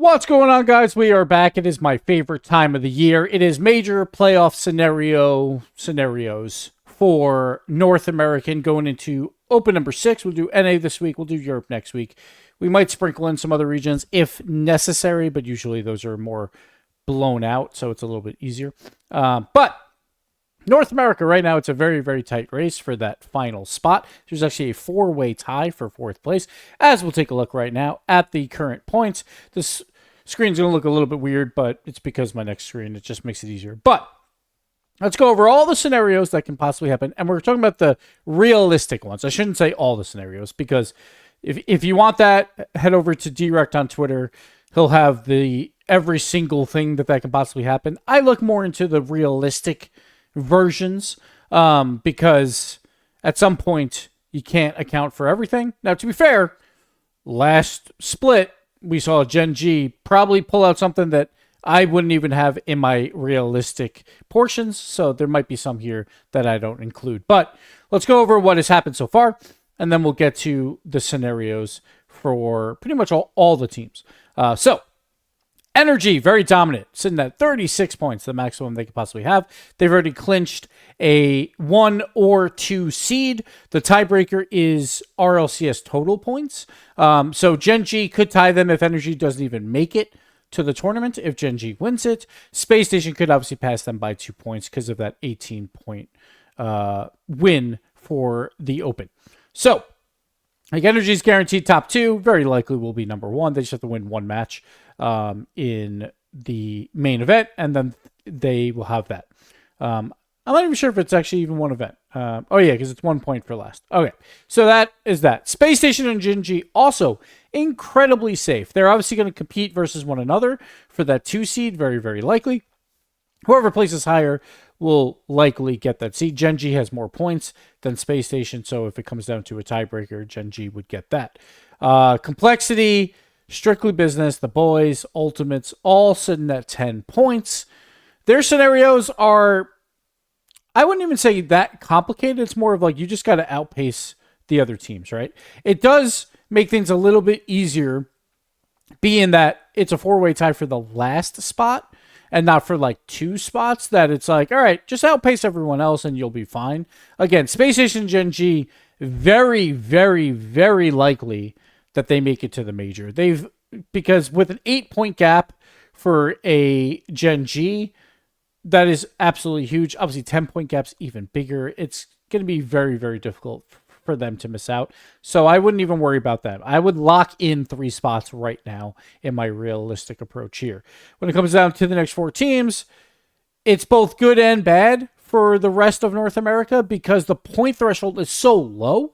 What's going on, guys? We are back. It is my favorite time of the year. It is major playoff scenarios for North American going into Open number 6. We'll do NA this week. We'll do Europe next week. We might sprinkle in some other regions if necessary, but usually those are more blown out, so it's a little bit easier. But North America right now, it's a very, very tight race for that final spot. There's actually a 4-way tie for 4th place, as we'll take a look right now at the current points. This screen's going to look a little bit weird, but it's because my next screen, it just makes it easier. But let's go over all the scenarios that can possibly happen, and we're talking about the realistic ones. I shouldn't say all the scenarios, because if you want that, head over to Direct on Twitter. He'll have every single thing that can possibly happen. I look more into the realistic versions because at some point you can't account for everything. Now, to be fair, last split we saw Gen G probably pull out something that I wouldn't even have in my realistic portions, so there might be some here that I don't include. But let's go over what has happened so far, and then we'll get to the scenarios for pretty much all the teams. So Energy, very dominant, sitting at 36 points, the maximum they could possibly have. They've already clinched a 1 or 2 seed. The tiebreaker is RLCS total points. So Gen G could tie them if Energy doesn't even make it to the tournament if Gen G wins it. Space Station could obviously pass them by 2 points because of that 18-point win for the Open. So, like, Energy's guaranteed top 2. Very likely will be number 1. They just have to win 1 match in the main event, and then they will have that. I'm not even sure if it's actually even 1 event. Oh, yeah, because it's 1 point for last. Okay, so that is that. Space Station and Gen G also incredibly safe. They're obviously going to compete versus one another for that 2 seed, very, very likely. Whoever places higher will likely get that seed. Gen G has more points than Space Station, so if it comes down to a tiebreaker, Gen G would get that. Complexity, Strictly Business, the boys, Ultimates, all sitting at 10 points. Their scenarios are, I wouldn't even say that complicated. It's more of like you just got to outpace the other teams, right? It does make things a little bit easier, being that it's a 4-way tie for the last spot and not for like 2 spots, that it's like, all right, just outpace everyone else and you'll be fine. Again, Space Station Gen G, very, very, very likely that they make it to the major. Because with an 8-point gap for a Gen G, that is absolutely huge. Obviously, 10-point gap's even bigger. It's going to be very, very difficult for them to miss out. So I wouldn't even worry about that. I would lock in 3 spots right now in my realistic approach here. When it comes down to the next 4 teams, it's both good and bad for the rest of North America because the point threshold is so low.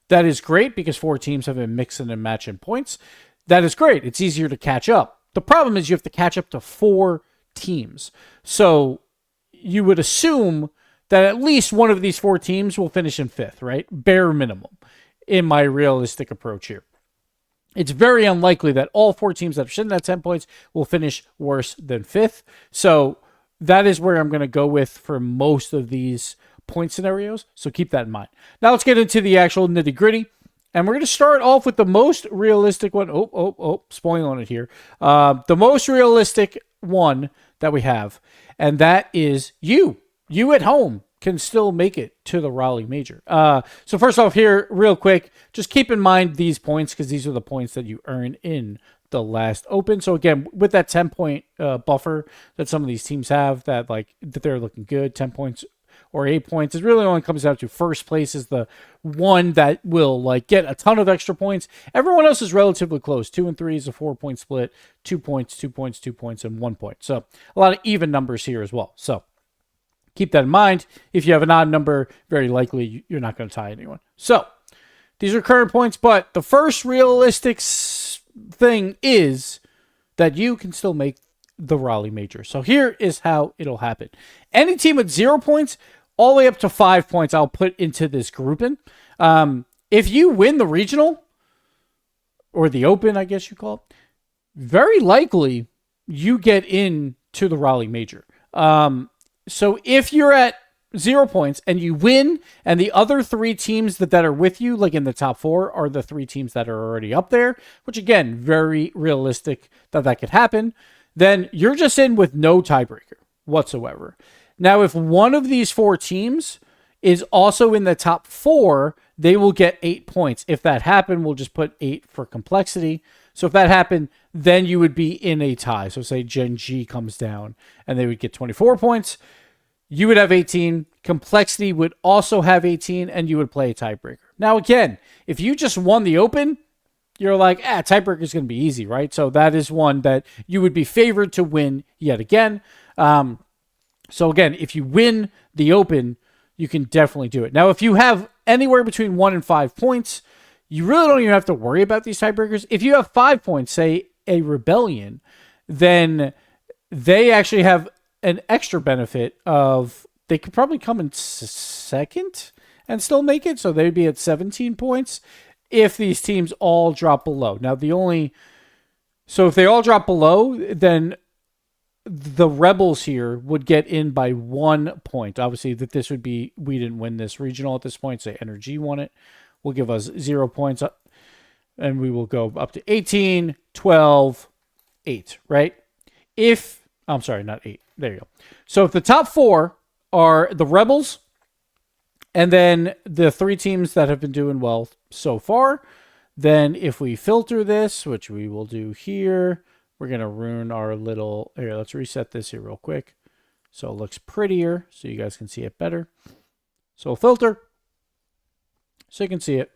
That is great because 4 teams have been mixing and matching points. That is great. It's easier to catch up. The problem is you have to catch up to 4 teams. So you would assume that at least one of these 4 teams will finish in 5th, right? Bare minimum in my realistic approach here. It's very unlikely that all 4 teams that are sitting at 10 points will finish worse than 5th. So that is where I'm going to go with for most of these point scenarios, so keep that in mind. Now let's get into the actual nitty-gritty, and we're going to start off with the most realistic one. Spoiling it here. The most realistic one that we have, and that is you. You at home can still make it to the Raleigh Major. So first off here, real quick, just keep in mind these points because these are the points that you earn in the last Open. So again, with that 10-point buffer that some of these teams have, that they're looking good, 10 points or 8 points. It really only comes down to first place is the one that will get a ton of extra points. Everyone else is relatively close. 2 and 3 is a 4-point split. 2 points, 2 points, 2 points, and 1 point. So a lot of even numbers here as well. So keep that in mind. If you have an odd number, very likely you're not going to tie anyone. So these are current points, but the first realistic thing is that you can still make the Raleigh Major. So here is how it'll happen. Any team with 0 points all the way up to 5 points I'll put into this grouping. If you win the regional, or the Open, I guess you call it, very likely you get into the Raleigh Major. So if you're at 0 points and you win, and the other 3 teams that are with you, like in the top 4, are the 3 teams that are already up there, which again, very realistic that could happen, then you're just in with no tiebreaker whatsoever. Now, if one of these 4 teams is also in the top 4, they will get 8 points. If that happened, we'll just put 8 for complexity. So if that happened, then you would be in a tie. So say Gen G comes down and they would get 24 points. You would have 18. Complexity would also have 18, and you would play a tiebreaker. Now, again, if you just won the Open, you're like, tiebreaker is going to be easy, right? So that is one that you would be favored to win yet again. So again, if you win the Open, you can definitely do it. Now, if you have anywhere between 1 and 5 points, you really don't even have to worry about these tiebreakers. If you have 5 points, say a Rebellion, then they actually have an extra benefit of they could probably come in second and still make it. So they'd be at 17 points if these teams all drop below. Now, so if they all drop below, then the Rebels here would get in by 1 point. Obviously, that this would be, we didn't win this regional at this point, say Energy won it. Will give us 0 points, and we will go up to 18, 12, 8, right? I'm sorry, not 8. There you go. So if the top 4 are the Rebels, and then the 3 teams that have been doing well so far, then if we filter this, which we will do here, we're going to ruin our little... Here, let's reset this here real quick so it looks prettier so you guys can see it better. So we'll filter so you can see it.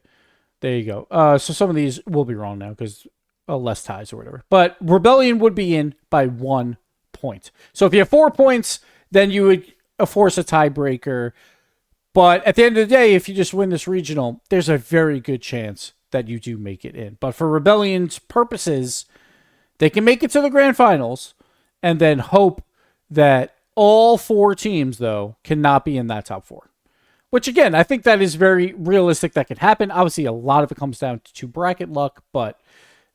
There you go. So some of these will be wrong now because less ties or whatever. But Rebellion would be in by 1 point. So if you have 4 points, then you would force a tiebreaker. But at the end of the day, if you just win this regional, there's a very good chance that you do make it in. But for Rebellion's purposes, they can make it to the grand finals and then hope that all 4 teams, though, cannot be in that top 4. Which, again, I think that is very realistic that could happen. Obviously, a lot of it comes down to bracket luck, but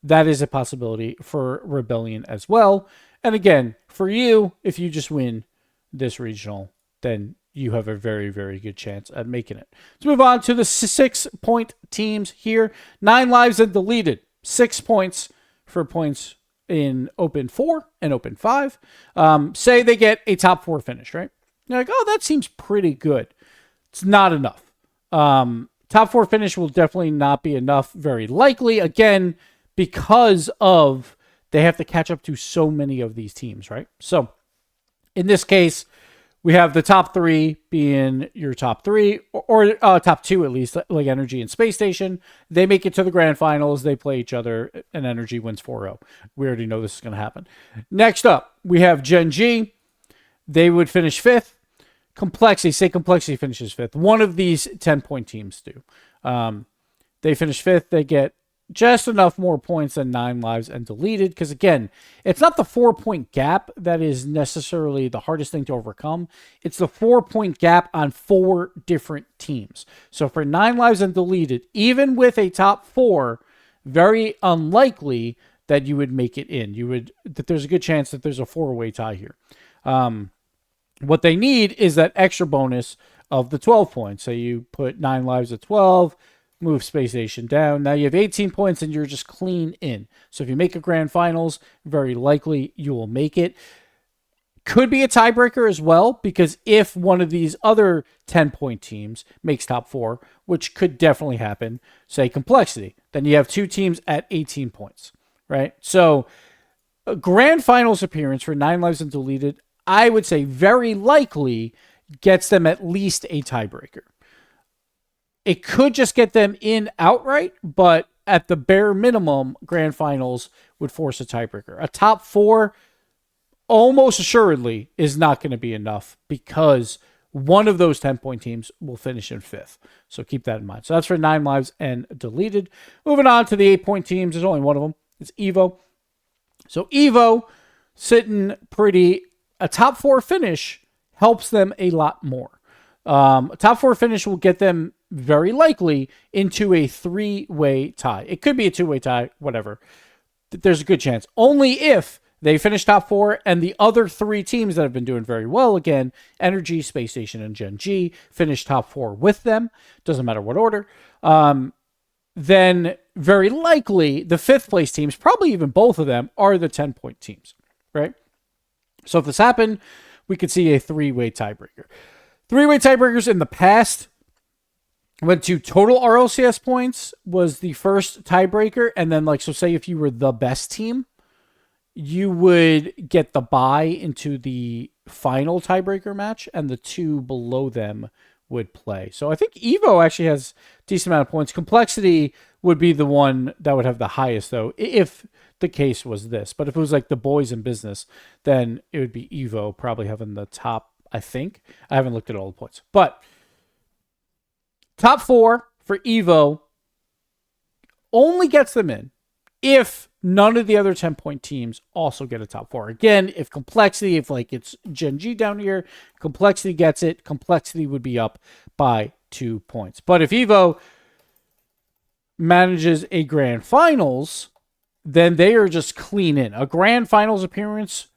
that is a possibility for Rebellion as well. And again, for you, if you just win this regional, then you have a very, very good chance at making it. Let's move on to the 6-point teams here. 9 lives and deleted. 6 points for points in Open 4 and Open 5. Say they get a top 4 finish, right? You're like, oh, that seems pretty good. It's not enough. Top 4 finish will definitely not be enough, very likely, again, because of they have to catch up to so many of these teams, right? So in this case, we have the top 3 being your top 3, or top 2 at least, like Energy and Space Station. They make it to the grand finals. They play each other, and Energy wins 4-0. We already know this is going to happen. Next up, we have Gen G. They would finish 5th. Complexity, say Complexity finishes 5th. One of these 10-point teams do. They finish 5th. They get just enough more points than 9 lives and deleted. Because again, it's not the 4-point gap that is necessarily the hardest thing to overcome. It's the 4-point gap on 4 different teams. So for 9 lives and deleted, even with a top 4, very unlikely that you would make it in. That there's a good chance that there's a 4-way tie here. What they need is that extra bonus of the 12 points. So you put 9 lives at 12, move Space Station down. Now you have 18 points and you're just clean in. So if you make a grand finals, very likely you will make it. Could be a tiebreaker as well, because if one of these other 10-point teams makes top 4, which could definitely happen, say Complexity, then you have 2 teams at 18 points, right? So a grand finals appearance for 9 lives and deleted, I would say very likely gets them at least a tiebreaker. It could just get them in outright, but at the bare minimum, grand finals would force a tiebreaker. A top 4 almost assuredly is not going to be enough because one of those 10-point teams will finish in 5th. So keep that in mind. So that's for 9 lives and deleted. Moving on to the 8-point teams. There's only one of them. It's Evo. So Evo sitting pretty... A top 4 finish helps them a lot more. A top 4 finish will get them very likely into a 3-way tie. It could be a 2-way tie, whatever. There's a good chance. Only if They finished top 4, and the other 3 teams that have been doing very well, again, Energy, Space Station, and Gen G, finished top 4 with them. Doesn't matter what order. Then very likely the 5th place teams, probably even both of them, are the 10-point teams, right? So if this happened, we could see a 3-way tiebreaker. 3-way tiebreakers in the past went to total RLCS points was the first tiebreaker. And then, like, so say if you were the best team, you would get the bye into the final tiebreaker match, and the 2 below them would play. So I think Evo actually has a decent amount of points. Complexity would be the one that would have the highest, though, if the case was this. But if it was like the boys in business, then it would be Evo probably having the top, I think. I haven't looked at all the points. But top 4 for Evo only gets them in if none of the other 10-point teams also get a top 4. Again, if Complexity, if like it's Gen G down here, Complexity gets it, Complexity would be up by 2 points. But if Evo manages a grand finals, then they are just clean in. A grand finals appearance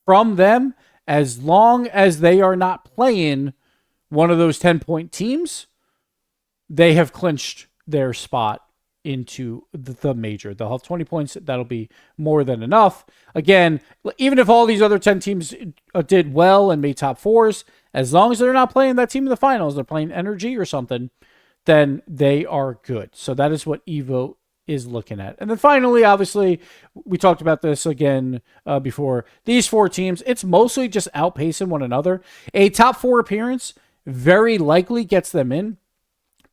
from them, as long as they are not playing one of those 10-point teams, they have clinched their spot into the major. They'll have 20 points. That'll be more than enough. Again, even if all these other 10 teams did well and made top 4s, as long as they're not playing that team in the finals, they're playing Energy or something, then they are good. So that is what Evo is looking at. And then finally, obviously, we talked about this again before. These 4 teams, it's mostly just outpacing one another. A top 4 appearance very likely gets them in.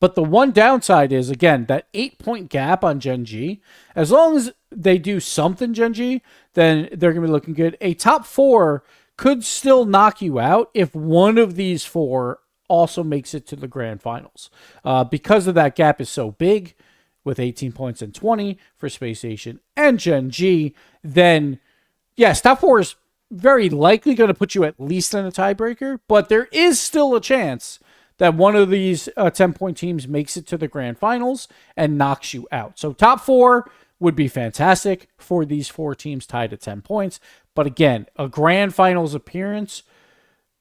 But the one downside is, again, that 8-point gap on Gen G. As long as they do something Gen G, then they're going to be looking good. A top 4 could still knock you out if one of these 4 also makes it to the grand finals. Because of that gap is so big, with 18 points and 20 for Space Station and Gen G, then yes, top 4 is very likely going to put you at least in a tiebreaker, but there is still a chance that one of these 10-point teams makes it to the grand finals and knocks you out. So top 4 would be fantastic for these 4 teams tied at 10 points. But again, a grand finals appearance,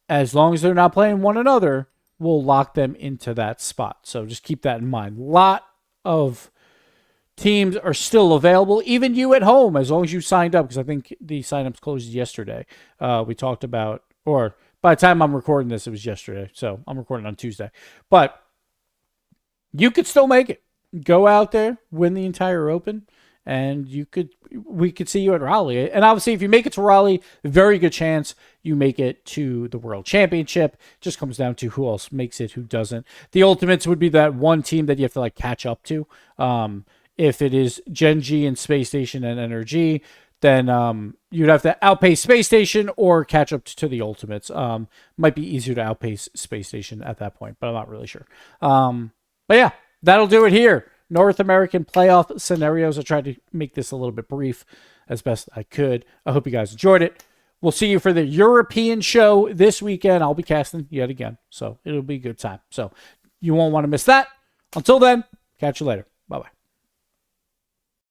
as long as they're not playing one another, will lock them into that spot. So just keep that in mind. A lot of teams are still available, even you at home, as long as you signed up, because I think the signups closed yesterday. We talked about, or by the time I'm recording this, it was yesterday. So I'm recording on Tuesday. But you could still make it. Go out there, win the entire Open, and we could see you at Raleigh. And obviously, if you make it to Raleigh, very good chance you make it to the World Championship. Just comes down to who else makes it, who doesn't. The Ultimates would be that one team that you have to like catch up to. If it is Gen G and Space Station and Energy, then you'd have to outpace Space Station or catch up to the Ultimates. Might be easier to outpace Space Station at that point, but I'm not really sure. But yeah, that'll do it here. North American playoff scenarios. I tried to make this a little bit brief as best I could. I hope you guys enjoyed it. We'll see you for the European show this weekend. I'll be casting yet again, so it'll be a good time. So you won't want to miss that. Until then, catch you later.